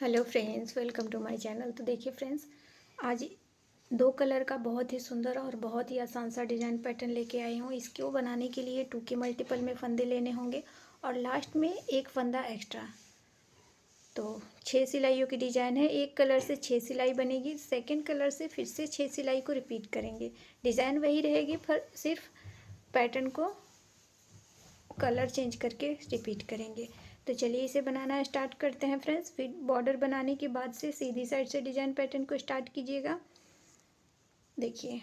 Hello friends, welcome to my channel. तो देखिए friends, आज दो कलर का बहुत ही सुंदर और बहुत ही आसान सा डिज़ाइन पैटर्न लेके आई हूँ। इसको बनाने के लिए 2 के मल्टीपल में फंदे लेने होंगे और लास्ट में एक फंदा एक्स्ट्रा। तो 6 सिलाइयों की डिज़ाइन है। एक कलर से 6 सिलाई बनेगी, सेकंड कलर से फिर से 6 सिलाई को रिपीट करेंगे। डिज़ाइन वही रहेगी, पर सिर्फ पैटर्न को कलर चेंज करके रिपीट करेंगे। तो चलिए इसे बनाना स्टार्ट करते हैं फ्रेंड्स। फिर बॉर्डर बनाने के बाद से सीधी साइड से डिज़ाइन पैटर्न को स्टार्ट कीजिएगा। देखिए,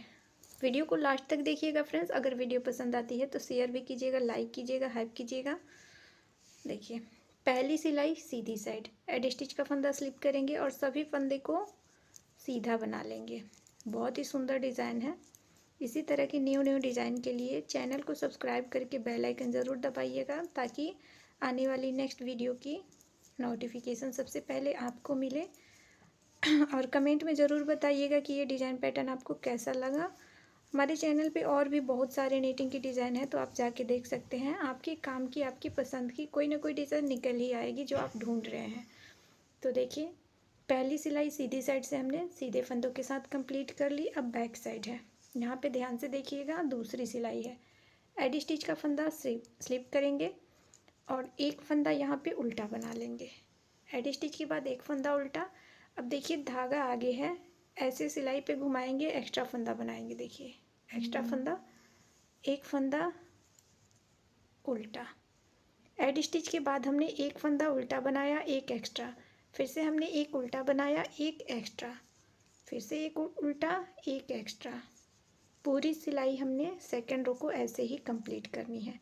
वीडियो को लास्ट तक देखिएगा फ्रेंड्स। अगर वीडियो पसंद आती है तो शेयर भी कीजिएगा, लाइक कीजिएगा, हाइप कीजिएगा। देखिए, पहली सिलाई सीधी साइड, एड स्टिच का फंदा स्लिप करेंगे और सभी फंदे को सीधा बना लेंगे। बहुत ही सुंदर डिज़ाइन है। इसी तरह की न्यू न्यू डिज़ाइन के लिए चैनल को सब्सक्राइब करके बेल आइकन ज़रूर दबाइएगा, ताकि आने वाली नेक्स्ट वीडियो की नोटिफिकेशन सबसे पहले आपको मिले। और कमेंट में ज़रूर बताइएगा कि ये डिज़ाइन पैटर्न आपको कैसा लगा। हमारे चैनल पे और भी बहुत सारे नीटिंग की डिज़ाइन है, तो आप जाके देख सकते हैं। आपके काम की, आपकी पसंद की कोई ना कोई डिज़ाइन निकल ही आएगी जो आप ढूंढ रहे हैं। तो देखिए, पहली सिलाई सीधी साइड से हमने सीधे फंदों के साथ कंप्लीट कर ली। अब बैक साइड है, यहाँ पे ध्यान से देखिएगा। दूसरी सिलाई है, एडी स्टिच का फंदा स्लिप करेंगे और एक फंदा यहाँ पे उल्टा बना लेंगे। एडी स्टिच के बाद एक फंदा उल्टा। अब देखिए, धागा आगे है, ऐसे सिलाई पे घुमाएंगे, एक्स्ट्रा फंदा बनाएंगे। देखिए, एक्स्ट्रा फंदा, एक फंदा उल्टा। एड स्टिच के बाद हमने एक फंदा उल्टा बनाया, एक एक्स्ट्रा, फिर से हमने एक उल्टा बनाया, एक एक्स्ट्रा, फिर से एक उल्टा, एक एक्स्ट्रा। पूरी सिलाई हमने सेकेंड रो को ऐसे ही कंप्लीट करनी है।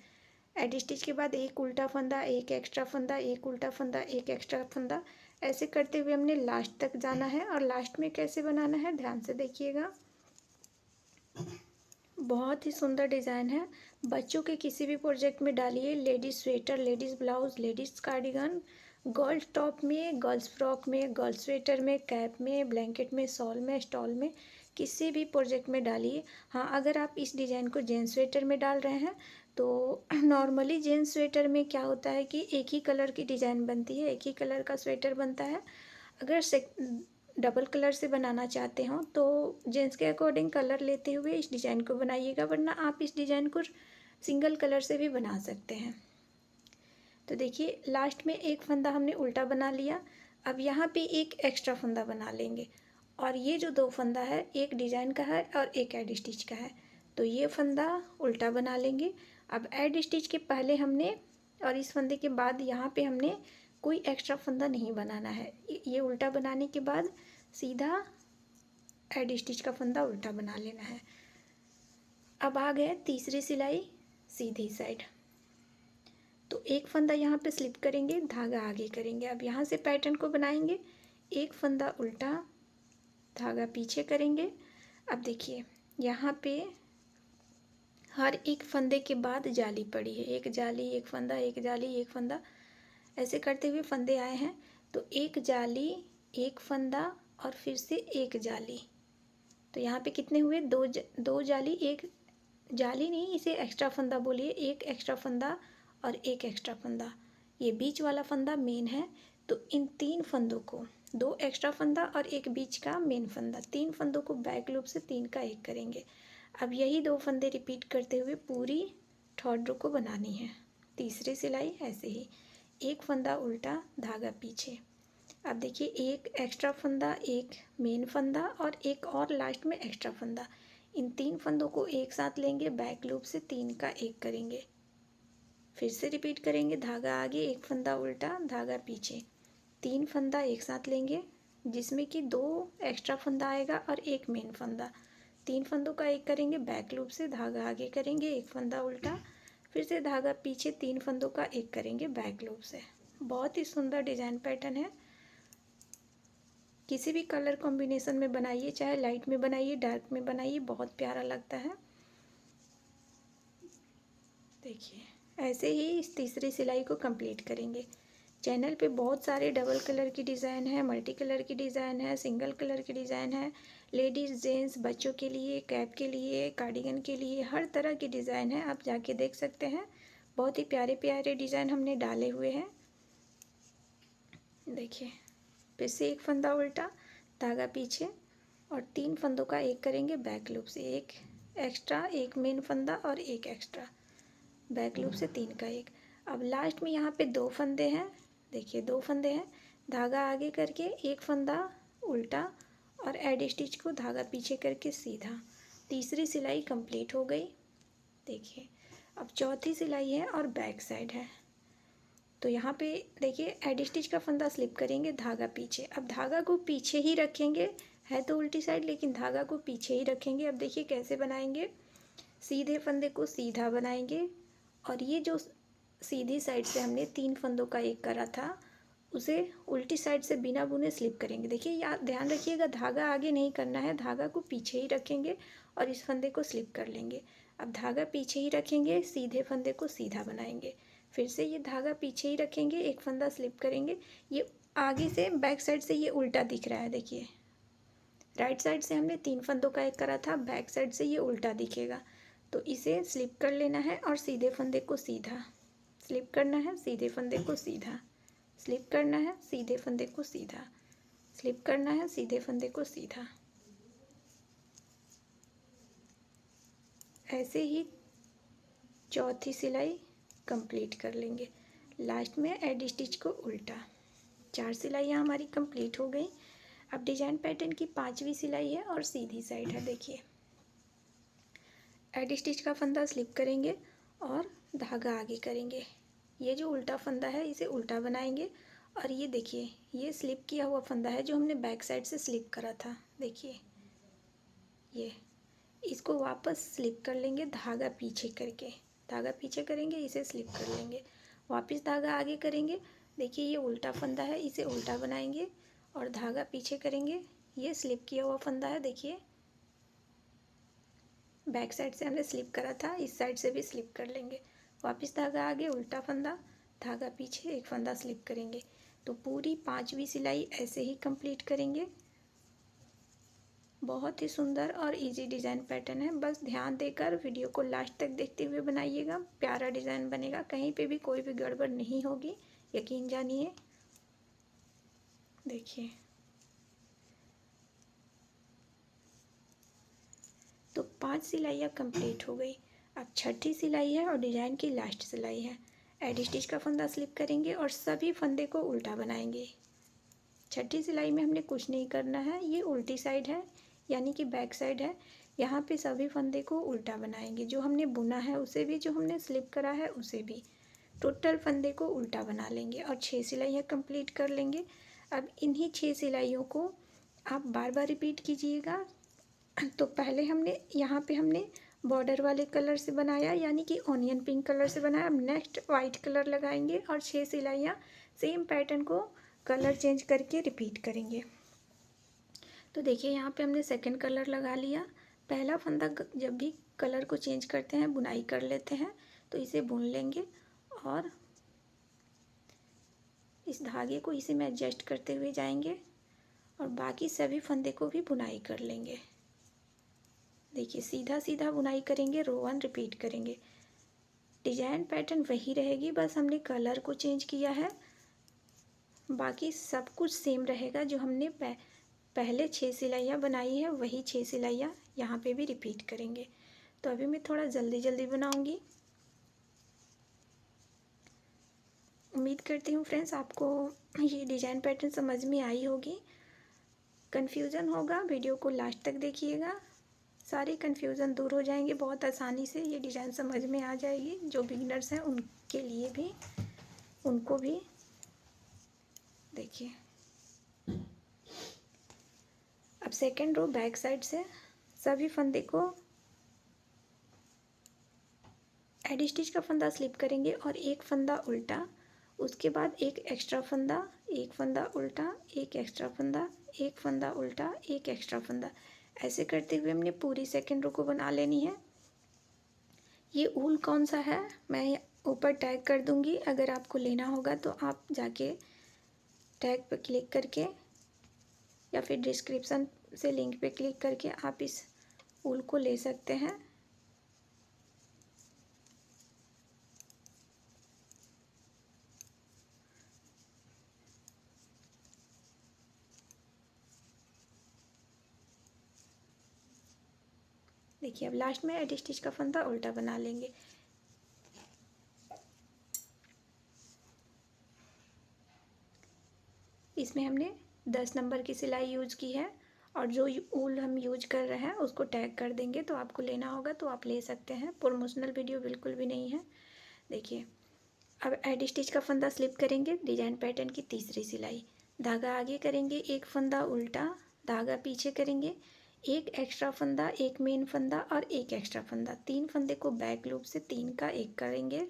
एड स्टिच के बाद एक उल्टा फंदा, एक एक्स्ट्रा फंदा, एक उल्टा फंदा, एक एक्स्ट्रा फंदा, ऐसे करते हुए हमने लास्ट तक जाना है। और लास्ट में कैसे बनाना है ध्यान से देखिएगा। बहुत ही सुंदर डिज़ाइन है। बच्चों के किसी भी प्रोजेक्ट में डालिए। Ladies sweater, ladies blouse, ladies cardigan, girls top में, गर्ल्स फ्रॉक में, गर्ल्स स्वेटर में, कैप में, ब्लैंकेट में, शॉल में, स्टॉल में, किसी भी प्रोजेक्ट में डालिए। हाँ, अगर आप इस डिज़ाइन को जेंट्स स्वेटर में डाल रहे हैं तो नॉर्मली जेंट्स स्वेटर में क्या होता है कि एक ही कलर की डिज़ाइन बनती है, एक ही कलर का स्वेटर बनता है। अगर डबल कलर से बनाना चाहते हो तो जेंट्स के अकॉर्डिंग कलर लेते हुए इस डिज़ाइन को बनाइएगा, वरना आप इस डिज़ाइन को सिंगल कलर से भी बना सकते हैं। तो देखिए, लास्ट में एक फंदा हमने उल्टा बना लिया। अब यहाँ पे एक एक्स्ट्रा फंदा बना लेंगे और ये जो दो फंदा है, एक डिज़ाइन का है और एक एड स्टिच का है, तो ये फंदा उल्टा बना लेंगे। अब एड स्टिच के पहले हमने और इस फंदे के बाद यहाँ पे हमने कोई एक्स्ट्रा फंदा नहीं बनाना है। ये उल्टा बनाने के बाद सीधा एड स्टिच का फंदा उल्टा बना लेना है। अब आ गए तीसरी सिलाई सीधी साइड। तो एक फंदा यहाँ पे स्लिप करेंगे, धागा आगे करेंगे। अब यहाँ से पैटर्न को बनाएंगे। एक फंदा उल्टा, धागा पीछे करेंगे। अब देखिए, यहाँ पे हर एक फंदे के बाद जाली पड़ी है, एक जाली, एक फंदा, एक जाली, एक फंदा, ऐसे करते हुए फंदे आए हैं। तो एक जाली, एक फंदा और फिर से एक जाली। तो यहाँ पे कितने हुए? दो जाली, एक जाली नहीं, इसे एक्स्ट्रा फंदा बोलिए। एक एक्स्ट्रा फंदा और एक एक्स्ट्रा फंदा, ये बीच वाला फंदा मेन है। तो इन तीन फंदों को, दो एक्स्ट्रा फंदा और एक बीच का मेन फंदा, तीन फंदों को बैक लूप से तीन का एक करेंगे। अब यही दो फंदे रिपीट करते हुए पूरी थर्ड रो को बनानी है। तीसरी सिलाई ऐसे ही, एक फंदा उल्टा, धागा पीछे। अब देखिए, एक एक्स्ट्रा फंदा, एक मेन फंदा और एक और लास्ट में एक्स्ट्रा फंदा, इन तीन फंदों को एक साथ लेंगे, बैक लूप से तीन का एक करेंगे, फिर से रिपीट करेंगे। धागा आगे, एक फंदा उल्टा, धागा पीछे, तीन फंदा एक साथ लेंगे, जिसमें कि दो एक्स्ट्रा फंदा आएगा और एक मेन फंदा। तीन फंदों का एक करेंगे, बैक लूप से धागा आगे करेंगे, एक फंदा उल्टा, फिर से धागा पीछे, तीन फंदों का एक करेंगे बैक लूप से। बहुत ही सुंदर डिज़ाइन पैटर्न है। किसी भी कलर कॉम्बिनेशन में बनाइए, चाहे लाइट में बनाइए, डार्क में बनाइए, बहुत प्यारा लगता है। देखिए, ऐसे ही इस तीसरी सिलाई को कंप्लीट करेंगे। चैनल पे बहुत सारे डबल कलर की डिज़ाइन है, मल्टी कलर की डिज़ाइन है, सिंगल कलर की डिज़ाइन है, लेडीज़ जेंट्स, बच्चों के लिए, कैप के लिए, कार्डिगन के लिए, हर तरह की डिज़ाइन है। आप जाके देख सकते हैं। बहुत ही प्यारे प्यारे डिज़ाइन हमने डाले हुए हैं। देखिए, फिर से एक फंदा उल्टा, धागा पीछे, और 3 फंदों का एक करेंगे बैक लूप से, एक एक्स्ट्रा, एक मेन फंदा और एक एक्स्ट्रा, बैक लूप से 3 का एक। अब लास्ट में यहाँ पे 2 फंदे हैं, देखिए 2 फंदे हैं, धागा आगे करके एक फंदा उल्टा और एड स्टिच को धागा पीछे करके सीधा, तीसरी सिलाई कंप्लीट हो गई। देखिए अब चौथी सिलाई है और बैक साइड है, तो यहाँ पे देखिए एड स्टिच का फंदा स्लिप करेंगे, धागा पीछे। अब धागा को पीछे ही रखेंगे, है तो उल्टी साइड लेकिन धागा को पीछे ही रखेंगे। अब देखिए कैसे बनाएंगे, सीधे फंदे को सीधा बनाएंगे और ये जो सीधी साइड से हमने 3 फंदों का एक करा था उसे उल्टी साइड से बिना बुने स्लिप करेंगे। देखिए याद ध्यान रखिएगा, धागा आगे नहीं करना है, धागा को पीछे ही रखेंगे और इस फंदे को स्लिप कर लेंगे। अब धागा पीछे ही रखेंगे, सीधे फंदे को सीधा बनाएंगे, फिर से ये धागा पीछे ही रखेंगे, एक फंदा स्लिप करेंगे। ये आगे से बैक साइड से ये उल्टा दिख रहा है, देखिए राइट साइड से हमने 3 फंदों का एक करा था, बैक साइड से ये उल्टा दिखेगा, तो इसे स्लिप कर लेना है और सीधे फंदे को सीधा, स्लिप करना है, सीधे फंदे को सीधा, स्लिप करना है, सीधे फंदे को सीधा, स्लिप करना है, सीधे फंदे को सीधा। ऐसे ही चौथी सिलाई कंप्लीट कर लेंगे, लास्ट में एड स्टिच को उल्टा। 4 सिलाइयाँ हमारी कंप्लीट हो गई। अब डिजाइन पैटर्न की 5वीं सिलाई है और सीधी साइड है। देखिए एड स्टिच का फंदा स्लिप करेंगे और धागा आगे करेंगे, ये जो उल्टा फंदा है इसे उल्टा बनाएंगे और ये देखिए ये स्लिप किया हुआ फंदा है जो हमने बैक साइड से स्लिप करा था, देखिए ये, इसको वापस स्लिप कर लेंगे धागा पीछे करके, धागा पीछे करेंगे, इसे स्लिप कर लेंगे, वापस धागा आगे करेंगे। देखिए ये उल्टा फंदा है, इसे उल्टा बनाएंगे और धागा पीछे करेंगे, ये स्लिप किया हुआ फंदा है, देखिए बैक साइड से हमने स्लिप करा था, इस साइड से भी स्लिप कर लेंगे, वापस धागा आगे, उल्टा फंदा, धागा पीछे, एक फंदा स्लिप करेंगे। तो पूरी 5वीं सिलाई ऐसे ही कंप्लीट करेंगे। बहुत ही सुंदर और इजी डिज़ाइन पैटर्न है, बस ध्यान देकर वीडियो को लास्ट तक देखते हुए बनाइएगा, प्यारा डिज़ाइन बनेगा, कहीं पे भी कोई भी गड़बड़ नहीं होगी, यकीन जानिए। देखिए तो 5 सिलाइयाँ कंप्लीट हो गई। अब छठी सिलाई है और डिज़ाइन की लास्ट सिलाई है। एड स्टिच का फंदा स्लिप करेंगे और सभी फंदे को उल्टा बनाएंगे। छठी सिलाई में हमने कुछ नहीं करना है, ये उल्टी साइड है यानी कि बैक साइड है, यहाँ पे सभी फंदे को उल्टा बनाएंगे, जो हमने बुना है उसे भी, जो हमने स्लिप करा है उसे भी, टोटल फंदे को उल्टा बना लेंगे और 6 सिलाइयाँ कंप्लीट कर लेंगे। अब इन्हीं 6 सिलाइयों को आप बार बार रिपीट कीजिएगा। तो पहले हमने यहाँ पे हमने बॉर्डर वाले कलर से बनाया यानी कि ऑनियन पिंक कलर से बनाया, अब नेक्स्ट वाइट कलर लगाएंगे और 6 सिलाइयाँ सेम पैटर्न को कलर चेंज करके रिपीट करेंगे। तो देखिए यहाँ पे हमने सेकंड कलर लगा लिया, पहला फंदा जब भी कलर को चेंज करते हैं बुनाई कर लेते हैं, तो इसे बुन लेंगे और इस धागे को इसी में एडजस्ट करते हुए जाएंगे और बाकी सभी फंदे को भी बुनाई कर लेंगे। देखिए सीधा सीधा बुनाई करेंगे, रो 1 रिपीट करेंगे, डिजाइन पैटर्न वही रहेगी, बस हमने कलर को चेंज किया है, बाकी सब कुछ सेम रहेगा। जो हमने पहले 6 सिलाइयाँ बनाई है वही 6 सिलाइयाँ यहाँ पे भी रिपीट करेंगे। तो अभी मैं थोड़ा जल्दी जल्दी बनाऊँगी। उम्मीद करती हूँ फ्रेंड्स आपको ये डिज़ाइन पैटर्न समझ में आई होगी। कन्फ्यूज़न होगा वीडियो को लास्ट तक देखिएगा, सारे कन्फ्यूज़न दूर हो जाएंगे, बहुत आसानी से ये डिज़ाइन समझ में आ जाएगी। जो बिगिनर्स हैं उनके लिए भी, उनको भी। देखिए अब सेकेंड रो बैक साइड से सभी फंदे को एड स्टिच का फंदा स्लिप करेंगे और एक फंदा उल्टा, उसके बाद एक एक्स्ट्रा फंदा, एक फंदा उल्टा, एक एक्स्ट्रा फंदा, एक फंदा उल्टा, एक एक्स्ट्रा फंदा, ऐसे करते हुए हमने पूरी सेकेंड रो को बना लेनी है। ये ऊल कौन सा है मैं ऊपर टैग कर दूंगी, अगर आपको लेना होगा तो आप जाके टैग पर क्लिक करके या फिर डिस्क्रिप्शन से लिंक पे क्लिक करके आप इस ऊल को ले सकते हैं। देखिए अब लास्ट में एडी स्टिच का फंदा उल्टा बना लेंगे। इसमें हमने 10 नंबर की सिलाई यूज की है और जो ऊल हम यूज कर रहे हैं उसको टैग कर देंगे, तो आपको लेना होगा तो आप ले सकते हैं, प्रमोशनल वीडियो बिल्कुल भी नहीं है। देखिए अब एडी स्टिच का फंदा स्लिप करेंगे, डिजाइन पैटर्न की तीसरी सिलाई, धागा आगे करेंगे, एक फंदा उल्टा, धागा पीछे करेंगे, एक एक्स्ट्रा फंदा, एक मेन फंदा और एक एक्स्ट्रा फंदा, 3 फंदे को बैक लूप से 3 का एक करेंगे।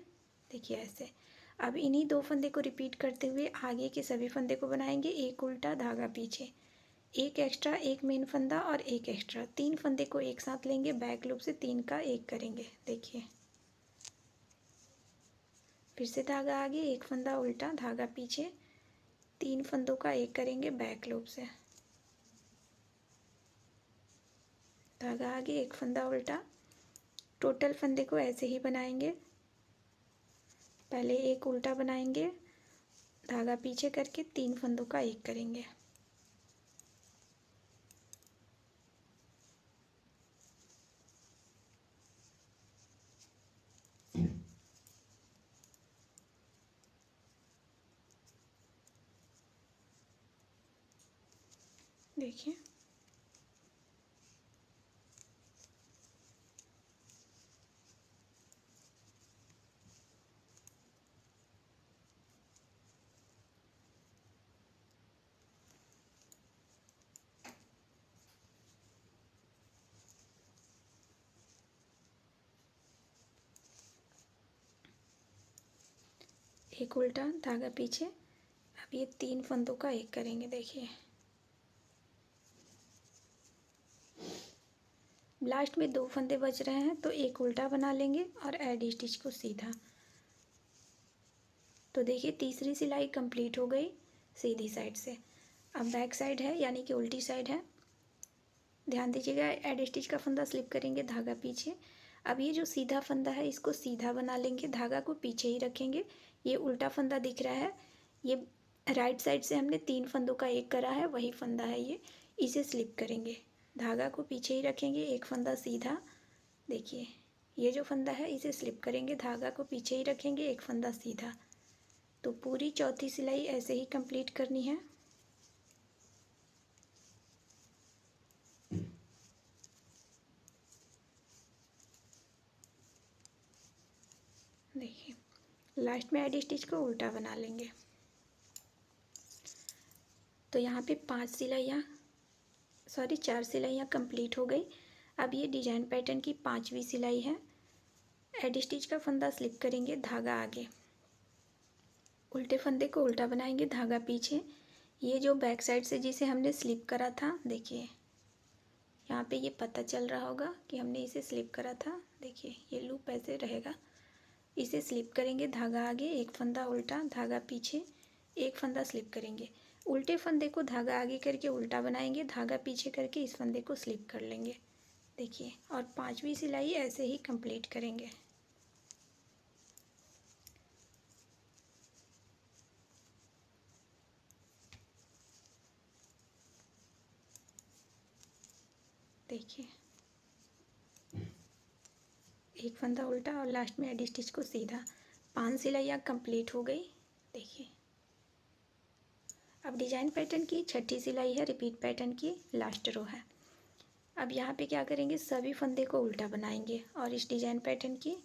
देखिए ऐसे। अब इन्हीं 2 फंदे को रिपीट करते हुए आगे के सभी फंदे को बनाएंगे, एक उल्टा, धागा पीछे, एक एक्स्ट्रा, एक मेन फंदा और एक एक्स्ट्रा, 3 फंदे को एक साथ लेंगे, बैक लूप से 3 का एक करेंगे। देखिए फिर से धागा आगे, एक फंदा उल्टा, धागा पीछे, 3 फंदों का एक करेंगे बैक लूप से, धागा आगे, एक फंदा उल्टा। टोटल फंदे को ऐसे ही बनाएंगे, पहले एक उल्टा बनाएंगे, धागा पीछे करके 3 फंदों का एक करेंगे। देखिए एक उल्टा, धागा पीछे, अब ये 3 फंदों का एक करेंगे। देखिए लास्ट में 2 फंदे बच रहे हैं तो एक उल्टा बना लेंगे और एडी स्टिच को सीधा। तो देखिए तीसरी सिलाई कंप्लीट हो गई सीधी साइड से। अब बैक साइड है यानी कि उल्टी साइड है, ध्यान दीजिएगा, एडी स्टिच का फंदा स्लिप करेंगे, धागा पीछे। अब ये जो सीधा फंदा है इसको सीधा बना लेंगे, धागा को पीछे ही रखेंगे। ये उल्टा फंदा दिख रहा है, ये राइट साइड से हमने 3 फंदों का एक करा है, वही फंदा है ये, इसे स्लिप करेंगे, धागा को पीछे ही रखेंगे, एक फंदा सीधा। देखिए ये जो फंदा है इसे स्लिप करेंगे, धागा को पीछे ही रखेंगे, एक फंदा सीधा। तो पूरी चौथी सिलाई ऐसे ही कंप्लीट करनी है। देखिए लास्ट में एडी स्टिच को उल्टा बना लेंगे। तो यहाँ पे 4 सिलाइयाँ कंप्लीट हो गई। अब ये डिजाइन पैटर्न की 5वीं सिलाई है। एडी स्टिच का फंदा स्लिप करेंगे, धागा आगे, उल्टे फंदे को उल्टा बनाएंगे, धागा पीछे। ये जो बैक साइड से जिसे हमने स्लिप करा था, देखिए यहाँ पे ये पता चल रहा होगा कि हमने इसे स्लिप करा था। देखिए ये लूप ऐसे रहेगा, इसे स्लिप करेंगे, धागा आगे, एक फंदा उल्टा, धागा पीछे, एक फंदा स्लिप करेंगे, उल्टे फंदे को धागा आगे करके उल्टा बनाएंगे, धागा पीछे करके इस फंदे को स्लिप कर लेंगे। देखिए और 5वीं सिलाई ऐसे ही कंप्लीट करेंगे। देखिए एक फंदा उल्टा और लास्ट में एडी स्टिच को सीधा, 5 सिलाइयाँ कंप्लीट हो गई। देखिए अब डिजाइन पैटर्न की 6ठी सिलाई है, रिपीट पैटर्न की लास्ट रो है। अब यहाँ पे क्या करेंगे, सभी फंदे को उल्टा बनाएंगे और इस डिजाइन पैटर्न की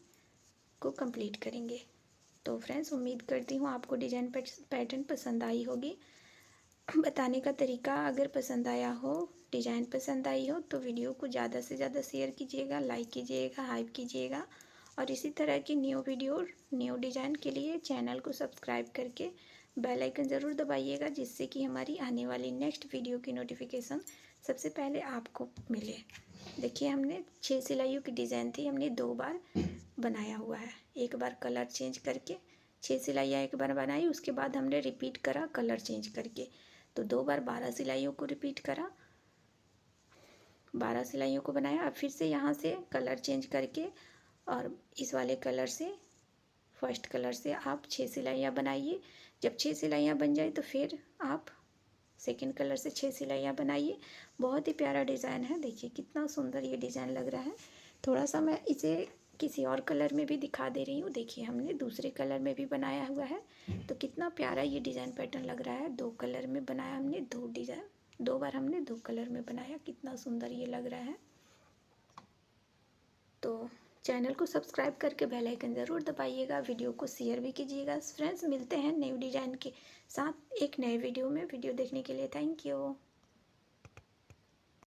को कंप्लीट करेंगे। तो फ्रेंड्स उम्मीद करती हूँ आपको डिजाइन पैटर्न पसंद आई होगी। बताने का तरीका अगर पसंद आया हो, डिज़ाइन पसंद आई हो तो वीडियो को ज़्यादा से ज़्यादा शेयर कीजिएगा, लाइक कीजिएगा, हाइप कीजिएगा और इसी तरह की न्यू वीडियो, न्यू डिज़ाइन के लिए चैनल को सब्सक्राइब करके बेल आइकन ज़रूर दबाइएगा, जिससे कि हमारी आने वाली नेक्स्ट वीडियो की नोटिफिकेशन सबसे पहले आपको मिले। देखिए हमने 6 सिलाइयों की डिज़ाइन थी, हमने 2 बार बनाया हुआ है, एक बार कलर चेंज करके 6 सिलाइयाँ एक बार बनाई, उसके बाद हमने रिपीट करा कलर चेंज करके। तो 2 बार 12 सिलाइयों को रिपीट करा, 12 सिलाइयों को बनाया। अब फिर से यहाँ से कलर चेंज करके और इस वाले कलर से, फर्स्ट कलर से आप 6 सिलाइयाँ बनाइए। जब 6 सिलाइयाँ बन जाए तो फिर आप सेकंड कलर से 6 सिलाइयाँ बनाइए। बहुत ही प्यारा डिज़ाइन है, देखिए कितना सुंदर ये डिज़ाइन लग रहा है। थोड़ा सा मैं इसे किसी और कलर में भी दिखा दे रही हूँ। देखिए हमने दूसरे कलर में भी बनाया हुआ है, तो कितना प्यारा ये डिज़ाइन पैटर्न लग रहा है। 2 कलर में बनाया हमने, 2 डिज़ाइन, 2 बार हमने 2 कलर में बनाया, कितना सुंदर ये लग रहा है। तो चैनल को सब्सक्राइब करके बेल आइकन ज़रूर दबाइएगा, वीडियो को शेयर भी कीजिएगा। फ्रेंड्स मिलते हैं न्यू डिज़ाइन के साथ एक नए वीडियो में। वीडियो देखने के लिए थैंक यू।